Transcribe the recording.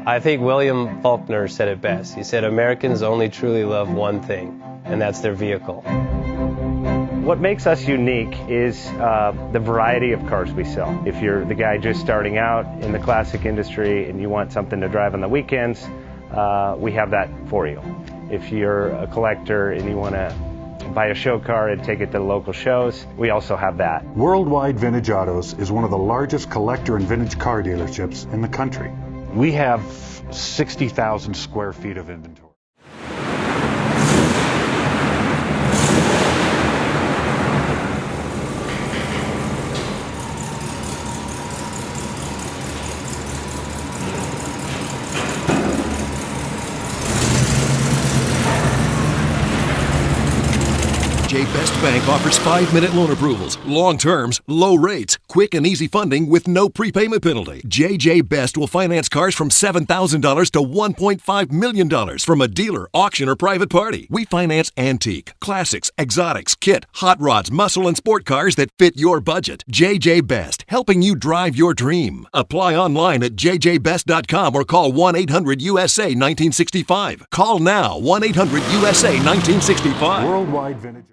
I think William Faulkner said it best. He said, Americans only truly love one thing, and that's their vehicle. What makes us unique is the variety of cars we sell. If you're the guy just starting out in the classic industry and you want something to drive on the weekends, we have that for you. If you're a collector and you want to buy a show car and take it to the local shows, we also have that. Worldwide Vintage Autos is one of the largest collector and vintage car dealerships in the country. We have 60,000 square feet of inventory. JJ Best Bank offers 5-minute loan approvals, long terms, low rates, quick and easy funding with no prepayment penalty. JJ Best will finance cars from $7,000 to $1.5 million from a dealer, auction, or private party. We finance antique, classics, exotics, kit, hot rods, muscle, and sport cars that fit your budget. JJ Best, helping you drive your dream. Apply online at jjbest.com or call 1-800-USA-1965. Call now, 1-800-USA-1965. Worldwide Vintage.